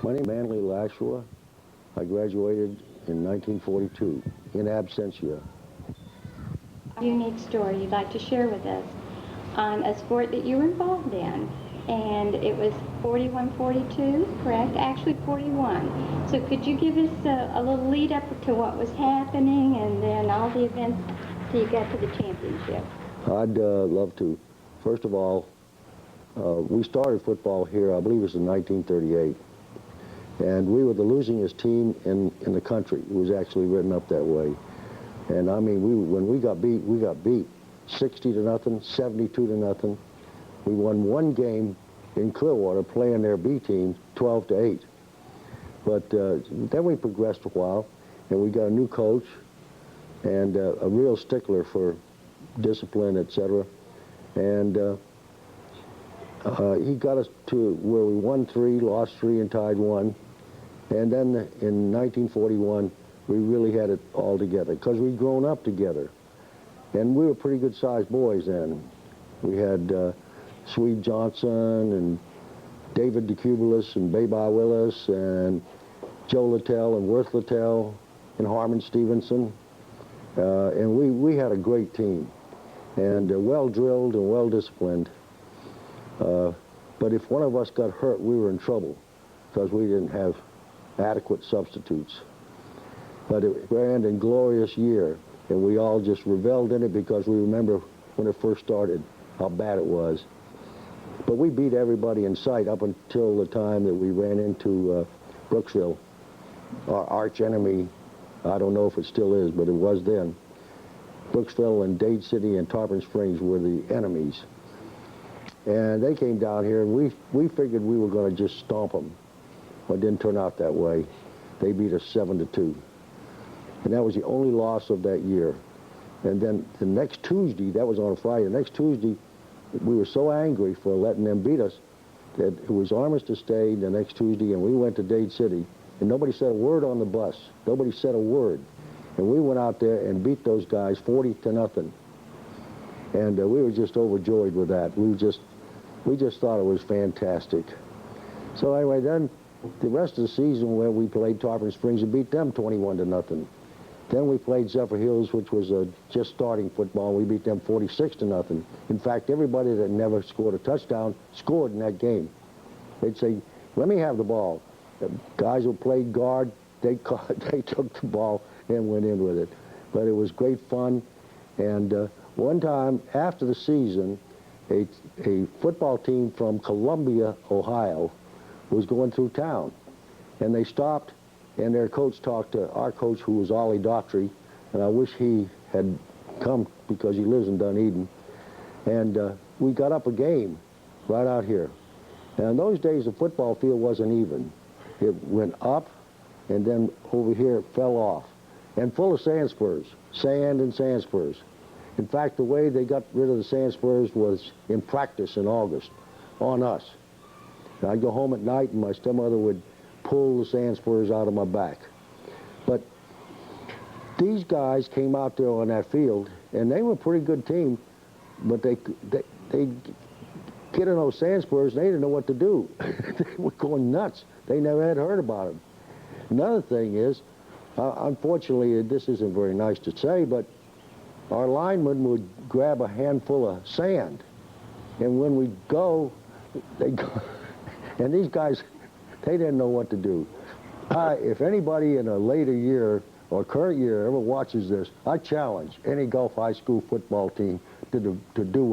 My name is Manley Lashua. I graduated in 1942 in absentia. Unique story you'd like to share with us on a sport that you were involved in. And it was 41-42, correct? Actually 41. So could you give us a little lead up to what was happening and then all the events till you got to the championship? I'd love to. First of all, we started football here, I believe it was in 1938. And we were the losingest team in the country. It was actually written up that way. And I mean, when we got beat 60-0, 72-0. We won one game in Clearwater playing their B team 12-8. But then we progressed a while, and we got a new coach and a real stickler for discipline, etc. And he got us to where we won 3, lost 3, and tied 1. And then in 1941, we really had it all together because we'd grown up together. And we were pretty good-sized boys then. We had Swede Johnson and David DeCubulis and Baby Willis and Joe Littell and Worth Littell and Harmon Stevenson. And we had a great team and well-drilled and well-disciplined. But if one of us got hurt, we were in trouble because we didn't have adequate substitutes. But it was a grand and glorious year, and we all just reveled in it because we remember when it first started, how bad it was. But we beat everybody in sight up until the time that we ran into Brooksville, our arch enemy. I don't know if it still is, but it was then. Brooksville and Dade City and Tarpon Springs were the enemies. And they came down here, and we figured we were going to just stomp them. But it didn't turn out that way. They beat us 7-2. And that was the only loss of that year. And then the next Tuesday, that was on a Friday, the next Tuesday, we were so angry for letting them beat us that it was Armistice Day the next Tuesday, and we went to Dade City, and nobody said a word on the bus. Nobody said a word. And we went out there and beat those guys 40-0. And we were just overjoyed with that. We just thought it was fantastic. So anyway, then the rest of the season where we played Tarpon Springs and beat them 21-0. Then we played Zephyr Hills, which was just starting football. We beat them 46-0. In fact, everybody that never scored a touchdown scored in that game. They'd say, "Let me have the ball." The guys who played guard, they took the ball and went in with it. But it was great fun. And one time after the season, a football team from Columbia, Ohio, was going through town, and they stopped, and their coach talked to our coach, who was Ollie Daughtry, and I wish he had come because he lives in Dunedin. And we got up a game right out here. Now in those days, the football field wasn't even. It went up, and then over here it fell off, and full of sand spurs, sand and sand spurs. In fact, the way they got rid of the sand spurs was in practice in August on us. And I'd go home at night, and my stepmother would pull the sand spurs out of my back. But these guys came out there on that field, and they were a pretty good team, but they get in those sand spurs, and they didn't know what to do. They were going nuts. They never had heard about them. Another thing is, unfortunately, this isn't very nice to say, but our linemen would grab a handful of sand, and when we'd go, they'd go, and these guys, they didn't know what to do. If anybody in a later year or current year ever watches this, I challenge any Gulf High School football team to do